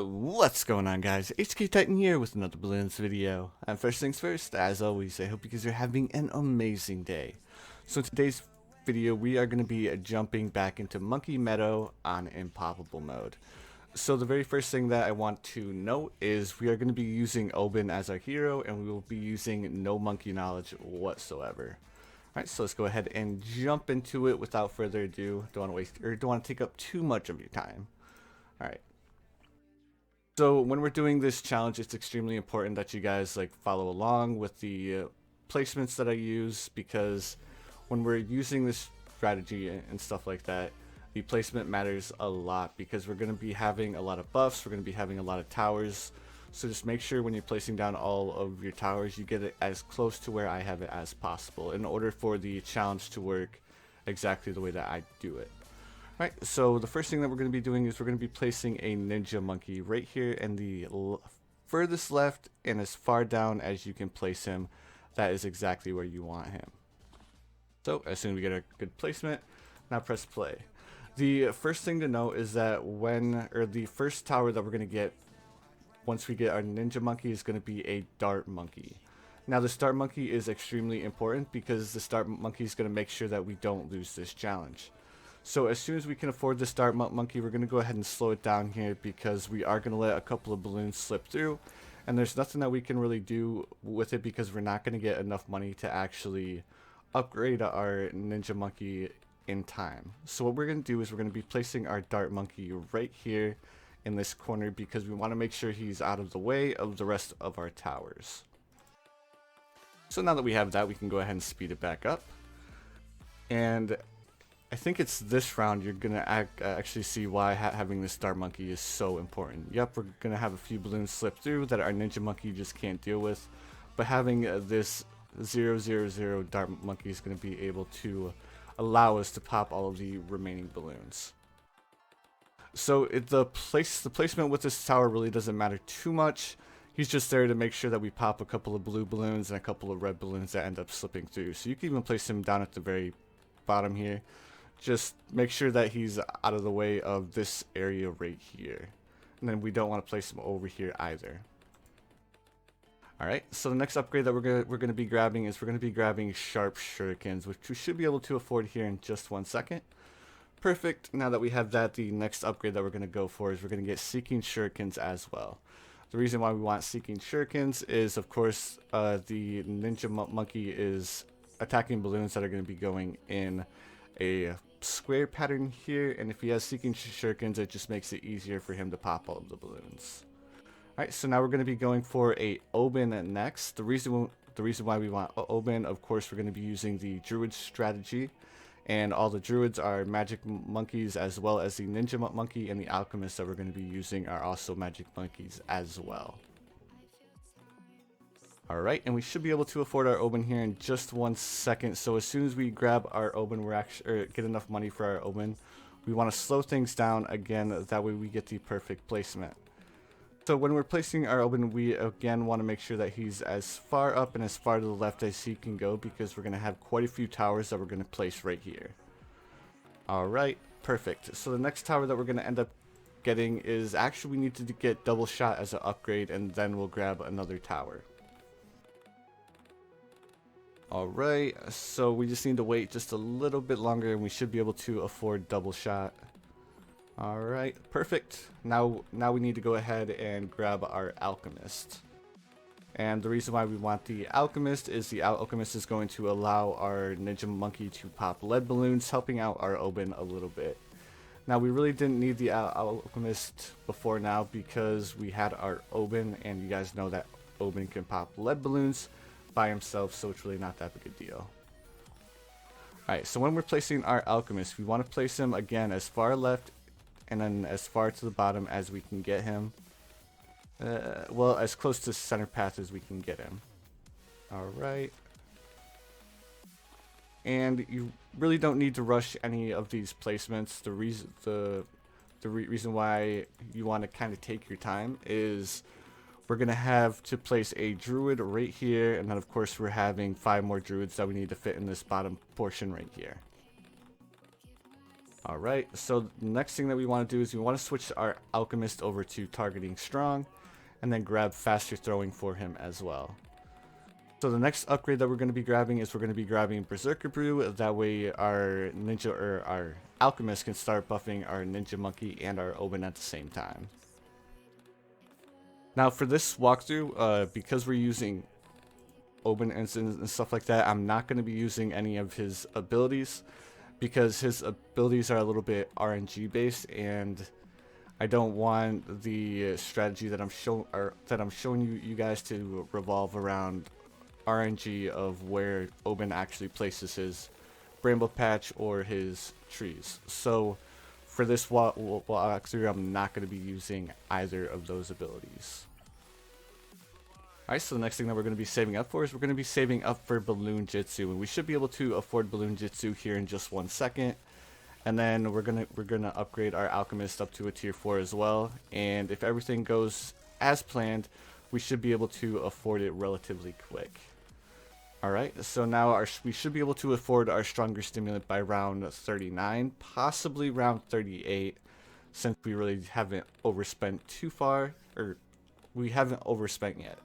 What's going on, guys? HK Titan here with another Blooms video. And first things first, as always, I hope you guys are having an amazing day. So in today's video, we are going to be jumping back into Monkey Meadow on Impoppable mode. So the very first thing that I want to note is we are going to be using Oben as our hero, and we will be using no monkey knowledge whatsoever. Alright, so let's go ahead and jump into it without further ado. Don't want to take up too much of your time. Alright. So when we're doing this challenge, it's extremely important that you guys follow along with the placements that I use, because when we're using this strategy and stuff like that, the placement matters a lot, because we're going to be having a lot of buffs, we're going to be having a lot of towers. So just make sure when you're placing down all of your towers, you get it as close to where I have it as possible in order for the challenge to work exactly the way that I do it. Alright, so the first thing that we're going to be doing is we're going to be placing a ninja monkey right here in the furthest left, and as far down as you can place him. That is exactly where you want him. So as soon as we get a good placement, now press play. The first thing to note is that the first tower that we're going to get once we get our ninja monkey is going to be a dart monkey. Now the dart monkey is extremely important, because the dart monkey is going to make sure that we don't lose this challenge. So as soon as we can afford this dart monkey, we're going to go ahead and slow it down here, because we are going to let a couple of balloons slip through, and there's nothing that we can really do with it, because we're not going to get enough money to actually upgrade our ninja monkey in time. So what we're going to do is we're going to be placing our dart monkey right here in this corner, because we want to make sure he's out of the way of the rest of our towers. So now that we have that, we can go ahead and speed it back up. And I think it's this round you're going to actually see why having this dart monkey is so important. Yep, we're going to have a few balloons slip through that our ninja monkey just can't deal with. But having this 000 dart monkey is going to be able to allow us to pop all of the remaining balloons. So the placement with this tower really doesn't matter too much. He's just there to make sure that we pop a couple of blue balloons and a couple of red balloons that end up slipping through. So you can even place him down at the very bottom here. Just make sure that he's out of the way of this area right here. And then we don't want to place him over here either. Alright, so the next upgrade that we're gonna be grabbing is we're gonna be grabbing sharp shurikens, which we should be able to afford here in just 1 second. Perfect. Now that we have that, the next upgrade that we're gonna go for is we're gonna get seeking shurikens as well. The reason why we want seeking shurikens is, of course, the ninja monkey is attacking balloons that are going to be going in a square pattern here, and if he has seeking shurikens, it just makes it easier for him to pop all of the balloons. Alright, so now we're going to be going for a Oben next. The reason why we want Oben, of course, we're going to be using the druid strategy, and all the druids are magic monkeys, as well as the ninja monkey and the alchemist that we're going to be using are also magic monkeys as well. Alright, and we should be able to afford our Oben here in just 1 second. So as soon as we grab our Oben, get enough money for our Oben, we want to slow things down again, that way we get the perfect placement. So when we're placing our Oben, we again want to make sure that he's as far up and as far to the left as he can go, because we're going to have quite a few towers that we're going to place right here. Alright, perfect. So the next tower that we're going to end up getting is, actually we need to get double shot as an upgrade, and then we'll grab another tower. Alright, so we just need to wait just a little bit longer, and we should be able to afford double shot. Alright, perfect. Now we need to go ahead and grab our alchemist. And the reason why we want the alchemist is the alchemist is going to allow our ninja monkey to pop lead balloons, helping out our Oben a little bit. Now we really didn't need the alchemist before now, because we had our Oben, and you guys know that Oben can pop lead balloons by himself, so it's really not that big a deal. Alright, so when we're placing our alchemist, we want to place him again as far left and then as far to the bottom as we can get him. Well, as close to center path as we can get him. Alright. And you really don't need to rush any of these placements. The reason why you want to kind of take your time is we're going to have to place a druid right here, and then of course we're having 5 more druids that we need to fit in this bottom portion right here. Alright, so the next thing that we want to do is we want to switch our Alchemist over to targeting strong, and then grab faster throwing for him as well. So the next upgrade that we're going to be grabbing is we're going to be grabbing Berserker Brew. That way our ninja or our Alchemist can start buffing our Ninja Monkey and our Oben at the same time. Now for this walkthrough, because we're using Oben instants and stuff like that, I'm not going to be using any of his abilities because his abilities are a little bit RNG based, and I don't want the strategy that I'm showing you guys to revolve around RNG of where Oben actually places his bramble patch or his trees. So for this walkthrough, I'm not going to be using either of those abilities. Alright, so the next thing that we're going to be saving up for is we're going to be saving up for Balloon Jitsu, and we should be able to afford Balloon Jitsu here in just 1 second. And then we're gonna upgrade our Alchemist up to a tier 4 as well, and if everything goes as planned, we should be able to afford it relatively quick. Alright, so now we should be able to afford our Stronger Stimulant by round 39, possibly round 38, since we really haven't overspent too far, or we haven't overspent yet,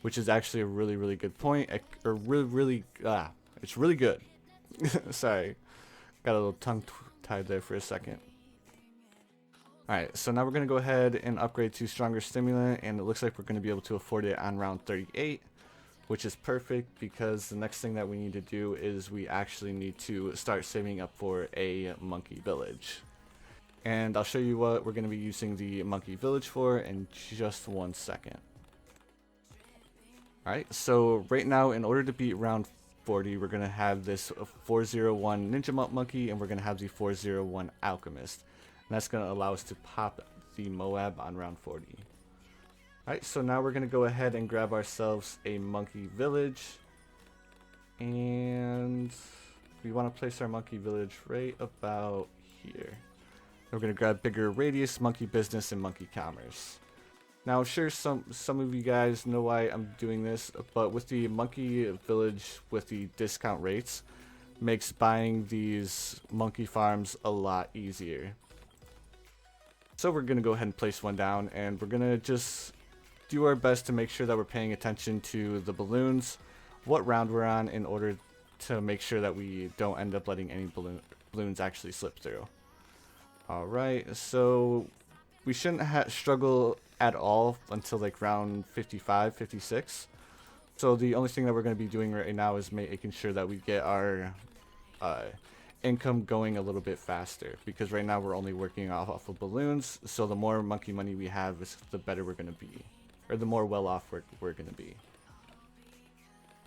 which is actually a really good point, it's really good. Sorry, got a little tongue tied there for a second. Alright, so now we're going to go ahead and upgrade to Stronger Stimulant, and it looks like we're going to be able to afford it on round 38. Which is perfect because the next thing that we need to do is we actually need to start saving up for a monkey village. And I'll show you what we're going to be using the monkey village for in just 1 second. Alright, so right now in order to beat round 40, we're going to have this 401 Ninja Monkey, and we're going to have the 401 Alchemist. And that's going to allow us to pop the Moab on round 40. Alright, so now we're going to go ahead and grab ourselves a monkey village, and we want to place our monkey village right about here. We're going to grab bigger radius, monkey business, and monkey commerce. Now I'm sure some of you guys know why I'm doing this, but with the monkey village with the discount rates, makes buying these monkey farms a lot easier. So we're going to go ahead and place one down, and we're going to just do our best to make sure that we're paying attention to the balloons, what round we're on, in order to make sure that we don't end up letting any balloons actually slip through. Alright, so we shouldn't struggle at all until like round 55, 56. So the only thing that we're going to be doing right now is making sure that we get our income going a little bit faster, because right now we're only working off of balloons, so the more monkey money we have, the better we're going to be. Or the more well off we're going to be.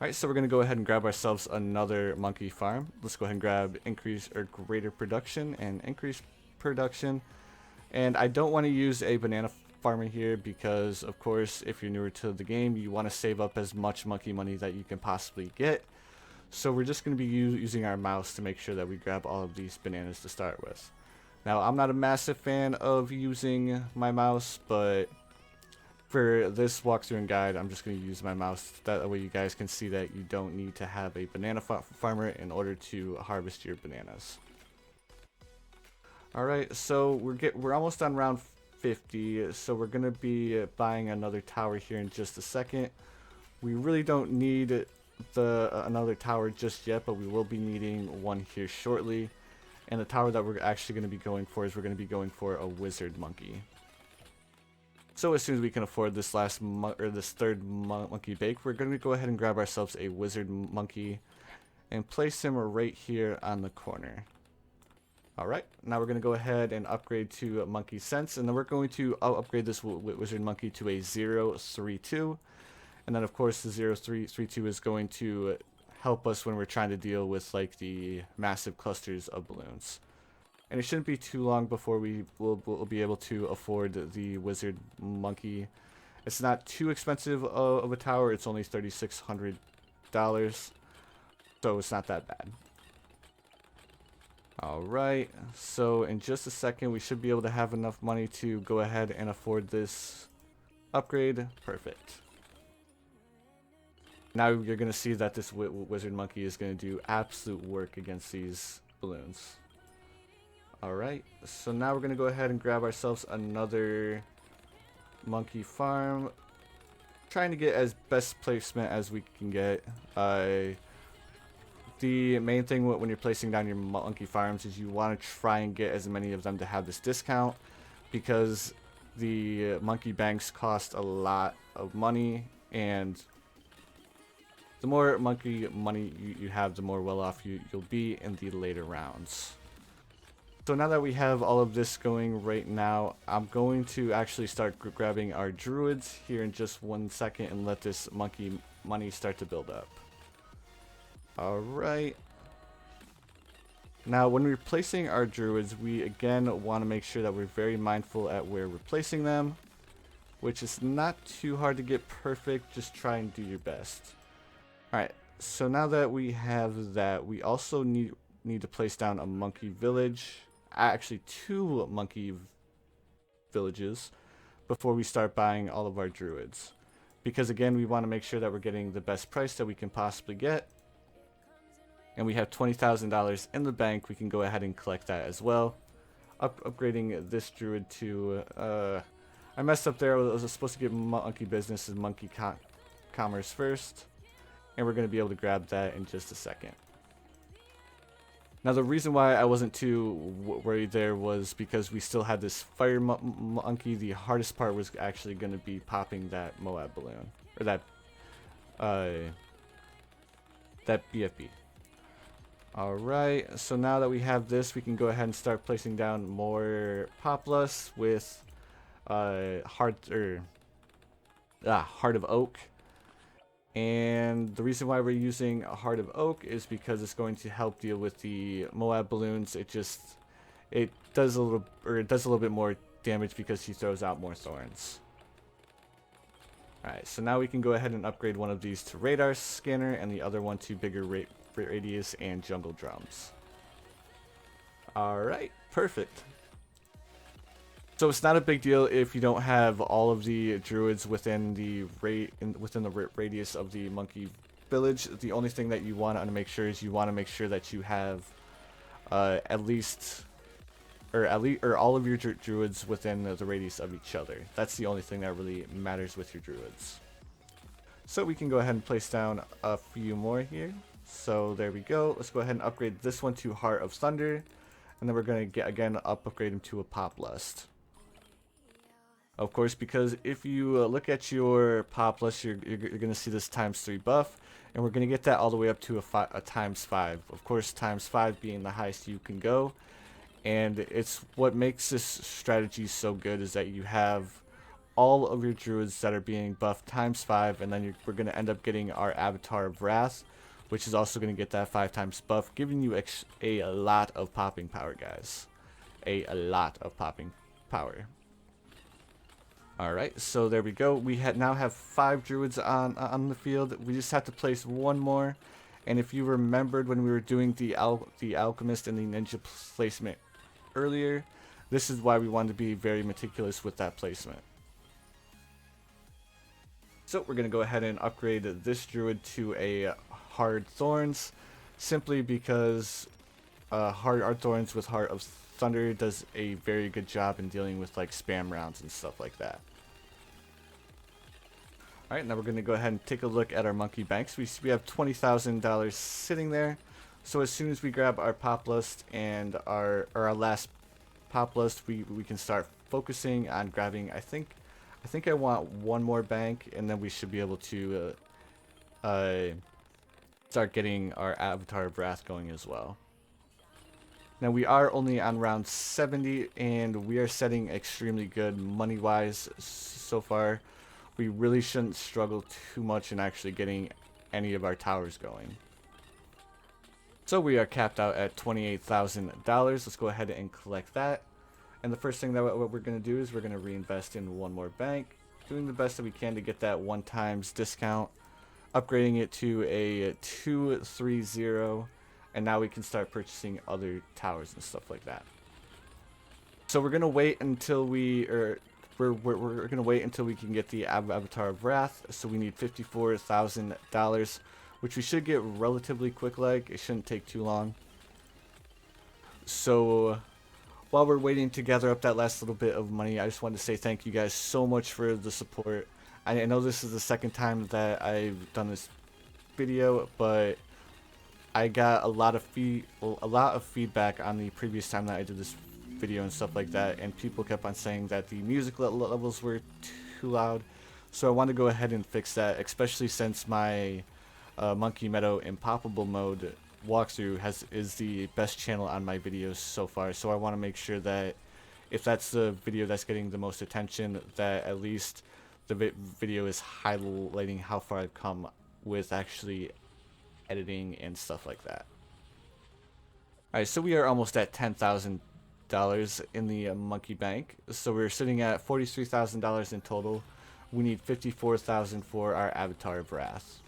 Alright, so we're going to go ahead and grab ourselves another monkey farm. Let's go ahead and grab increase or greater production and increase production. And I don't want to use a banana farmer here because, of course, if you're newer to the game, you want to save up as much monkey money that you can possibly get. So we're just going to be using our mouse to make sure that we grab all of these bananas to start with. Now, I'm not a massive fan of using my mouse, but for this walkthrough and guide, I'm just going to use my mouse. That way you guys can see that you don't need to have a banana farmer in order to harvest your bananas. Alright, so we're almost on round 50, so we're going to be buying another tower here in just a second. We really don't need another tower just yet, but we will be needing one here shortly. And the tower that we're actually going to be going for is we're going to be going for a wizard monkey. So as soon as we can afford this this third monkey bake, we're going to go ahead and grab ourselves a wizard monkey and place him right here on the corner. Alright, now we're going to go ahead and upgrade to monkey sense, and then we're going to upgrade this wizard monkey to a 032. And then of course the 032 is going to help us when we're trying to deal with like the massive clusters of balloons. And it shouldn't be too long before we'll be able to afford the wizard monkey. It's not too expensive of a tower. It's only $3,600, so it's not that bad. Alright, so in just a second we should be able to have enough money to go ahead and afford this upgrade. Perfect. Now you're going to see that this wizard monkey is going to do absolute work against these balloons. Alright, so now we're going to go ahead and grab ourselves another monkey farm. Trying to get as best placement as we can get. The main thing when you're placing down your monkey farms is you want to try and get as many of them to have this discount, because the monkey banks cost a lot of money, and the more monkey money you have, the more well off you'll be in the later rounds. So now that we have all of this going right now, I'm going to actually start grabbing our druids here in just 1 second and let this monkey money start to build up. Alright. Now when we're placing our druids, we again want to make sure that we're very mindful at where we're placing them, which is not too hard to get perfect, just try and do your best. Alright, so now that we have that, we also need to place down a monkey village. Actually 2 monkey villages before we start buying all of our druids, because again we want to make sure that we're getting the best price that we can possibly get, and we have $20,000 in the bank. We can go ahead and collect that as well. Upgrading this druid to I messed up there. I was supposed to get monkey business and monkey commerce first, and we're going to be able to grab that in just a second. Now the reason why I wasn't too worried there was because we still had this fire monkey. The hardest part was actually going to be popping that Moab balloon, or that BFB. Alright, so now that we have this, we can go ahead and start placing down more Populus with Heart of Oak. And the reason why we're using a Heart of Oak is because it's going to help deal with the Moab balloons. It does a little bit more damage because he throws out more thorns. Alright, so now we can go ahead and upgrade one of these to radar scanner and the other one to bigger radius and jungle drums. Alright, perfect. So it's not a big deal if you don't have all of the druids within the radius of the monkey village. The only thing that you want to make sure is you want to make sure that you have at least all of your druids within the radius of each other. That's the only thing that really matters with your druids. So we can go ahead and place down a few more here. So there we go. Let's go ahead and upgrade this one to Heart of Thunder, and then we're going to upgrade him to a Poplust. Of course, because if you look at your Poplust, you're going to see this ×3 buff, and we're going to get that all the way up to a ×5. Of course, ×5 being the highest you can go, and it's what makes this strategy so good is that you have all of your druids that are being buffed ×5, and then we're going to end up getting our Avatar of Wrath, which is also going to get that 5x buff, giving you a lot of popping power, guys. A lot of popping power. Alright, so there we go. We now have 5 druids on the field. We just have to place one more. And if you remembered when we were doing the Alchemist and the Ninja placement earlier, this is why we wanted to be very meticulous with that placement. So we're going to go ahead and upgrade this druid to a Hard Thorns, simply because Hard Thorns with Heart of Thunder does a very good job in dealing with like spam rounds and stuff like that. Alright, now we're going to go ahead and take a look at our monkey banks. We have $20,000 sitting there. So as soon as we grab our Poplust and our last Poplust, we can start focusing on grabbing, I think I want one more bank, and then we should be able to start getting our Avatar of Wrath going as well. Now we are only on round 70, and we are setting extremely good money-wise so far. We really shouldn't struggle too much in actually getting any of our towers going. So we are capped out at $28,000. Let's go ahead and collect that. And the first thing that what we're going to do is we're going to reinvest in one more bank, doing the best that we can to get that 1x discount, upgrading it to a 230, and now we can start purchasing other towers and stuff like that. So we're going to wait until we're going to wait until we can get the Avatar of Wrath. So we need $54,000, which we should get relatively quick. Like, it shouldn't take too long. So while we're waiting to gather up that last little bit of money, I just wanted to say thank you guys so much for the support. I know this is the second time that I've done this video, but I got a lot of feedback on the previous time that I did this video and stuff like that, and people kept on saying that the music levels were too loud. So I want to go ahead and fix that, especially since my Monkey Meadow Impoppable mode walkthrough is the best channel on my videos so far. So I want to make sure that if that's the video that's getting the most attention, that at least the video is highlighting how far I've come with actually editing and stuff like that. Alright, so we are almost at $10,000 in the monkey bank. So we're sitting at $43,000 in total. We need $54,000 for our Avatar of Wrath.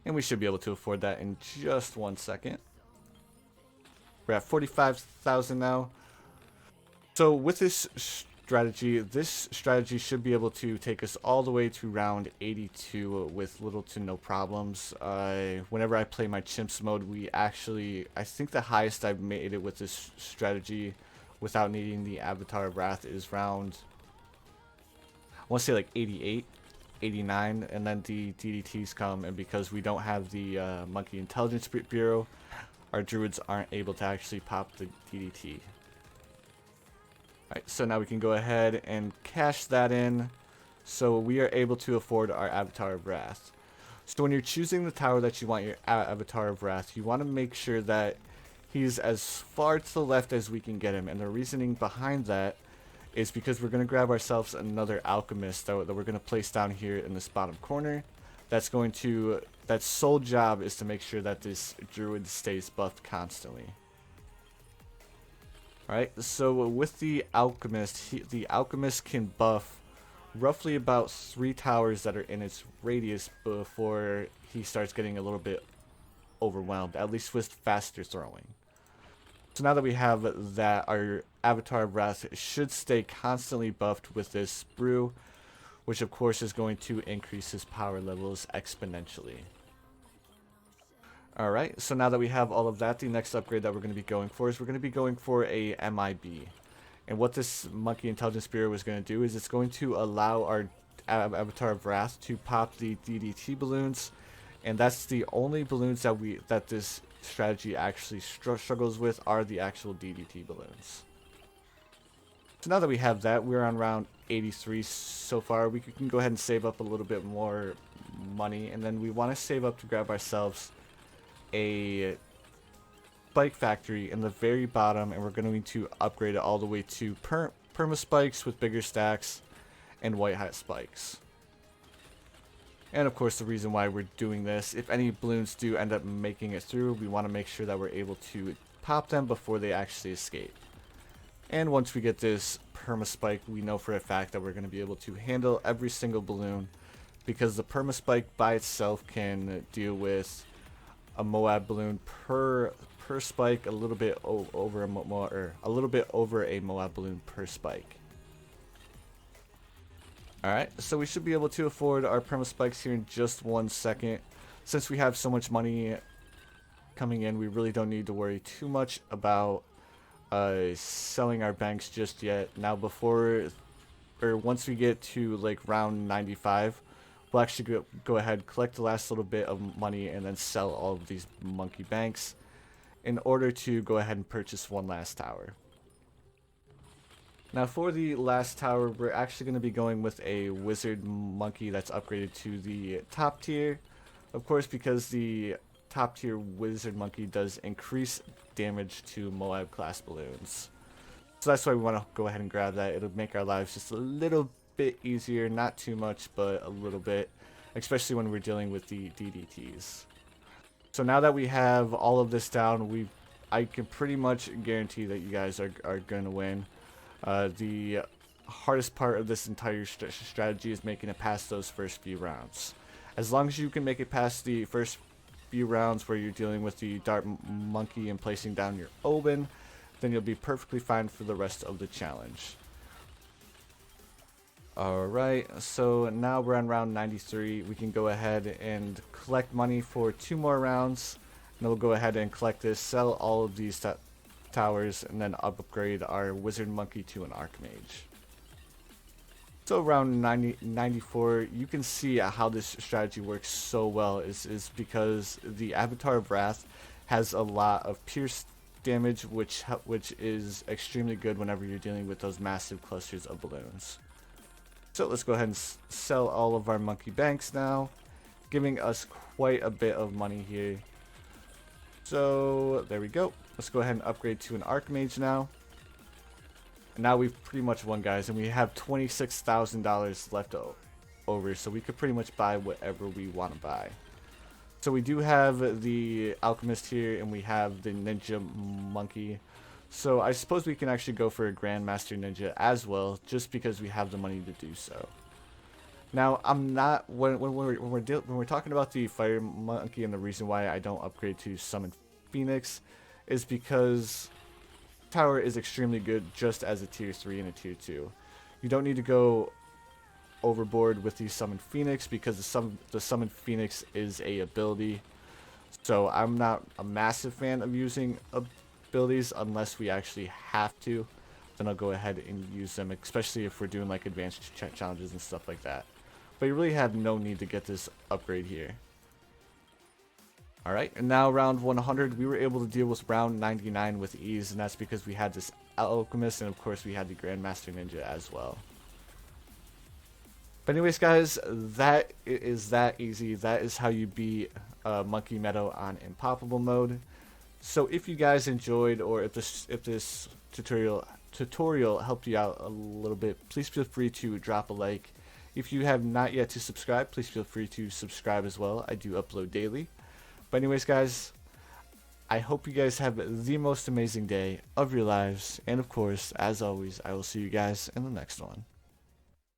And we should be able to afford that in just 1 second. We're at $45,000 now. So with this strategy should be able to take us all the way to round 82 with little to no problems. Whenever I play my chimps mode, I think the highest I've made it with this strategy without needing the Avatar of Wrath is round, I want to say like 88, 89, and then the DDTs come, and because we don't have the Monkey Intelligence Bureau, our druids aren't able to actually pop the DDT. Alright, so now we can go ahead and cash that in, so we are able to afford our Avatar of Wrath. So when you're choosing the tower that you want your Avatar of Wrath, you want to make sure that he's as far to the left as we can get him, and the reasoning behind that is because we're going to grab ourselves another Alchemist that we're going to place down here in this bottom corner. That's sole job is to make sure that this druid stays buffed constantly. Alright, so with the Alchemist, the Alchemist can buff roughly about 3 towers that are in its radius before he starts getting a little bit overwhelmed, at least with faster throwing. So now that we have that, our Avatar of Wrath should stay constantly buffed with this brew, which of course is going to increase his power levels exponentially. Alright, so now that we have all of that, the next upgrade that we're going to be going for is we're going to be going for a MIB. And what this Monkey Intelligence Bureau is going to do is it's going to allow our Avatar of Wrath to pop the DDT balloons, and that's the only balloons that this strategy actually struggles with are the actual DDT balloons. So now that we have that, we're on round 83 so far. We can go ahead and save up a little bit more money, and then we want to save up to grab ourselves a spike factory in the very bottom, and we're going to upgrade it all the way to perma spikes with bigger stacks and white hat spikes. And of course, the reason why we're doing this, if any balloons do end up making it through, we want to make sure that we're able to pop them before they actually escape. And once we get this perma spike, we know for a fact that we're going to be able to handle every single balloon, because the perma spike by itself can deal with a Moab balloon per spike, a little bit over a Moab balloon per spike. Alright, so we should be able to afford our perma spikes here in just 1 second. Since we have so much money coming in, we really don't need to worry too much about selling our banks just yet. Now once we get to like round 95, we'll actually go ahead, collect the last little bit of money, and then sell all of these monkey banks in order to go ahead and purchase one last tower. Now for the last tower, we're actually going to be going with a wizard monkey that's upgraded to the top tier. Of course, because the top tier wizard monkey does increase damage to Moab class balloons. So that's why we want to go ahead and grab that. It'll make our lives just a little bit easier, not too much, but a little bit, especially when we're dealing with the DDTs. So now that we have all of this down, I can pretty much guarantee that you guys are going to win. The hardest part of this entire strategy is making it past those first few rounds. As long as you can make it past the first few rounds where you're dealing with the dart monkey and placing down your Oban, then you'll be perfectly fine for the rest of the challenge. Alright, so now we're on round 93. We can go ahead and collect money for 2 more rounds. And then we'll go ahead and collect this, sell all of these towers and then upgrade our wizard monkey to an archmage. So around 94, you can see how this strategy works so well is because the Avatar of Wrath has a lot of pierce damage, which is extremely good whenever you're dealing with those massive clusters of balloons. So let's go ahead and sell all of our monkey banks now, giving us quite a bit of money here. So there we go. Let's go ahead and upgrade to an archmage now. And now we've pretty much won, guys, and we have $26,000 left over, so we could pretty much buy whatever we want to buy. So we do have the Alchemist here, and we have the Ninja Monkey. So I suppose we can actually go for a Grandmaster Ninja as well, just because we have the money to do so. Now, I'm not when we're talking about the Fire Monkey, and the reason why I don't upgrade to Summon Phoenix is because Tower is extremely good just as a tier 3 and a tier 2. You don't need to go overboard with the Summon Phoenix because the Summon Phoenix is a ability. So I'm not a massive fan of using abilities unless we actually have to. Then I'll go ahead and use them, especially if we're doing like advanced challenges and stuff like that. But you really have no need to get this upgrade here. Alright, and now round 100, we were able to deal with round 99 with ease, and that's because we had this Alchemist, and of course we had the Grandmaster Ninja as well. But anyways, guys, that is that easy. That is how you beat Monkey Meadow on Impoppable mode. So if you guys enjoyed, or if this tutorial helped you out a little bit, please feel free to drop a like. If you have not yet to subscribe, please feel free to subscribe as well. I do upload daily. But anyways, guys, I hope you guys have the most amazing day of your lives. And of course, as always, I will see you guys in the next one.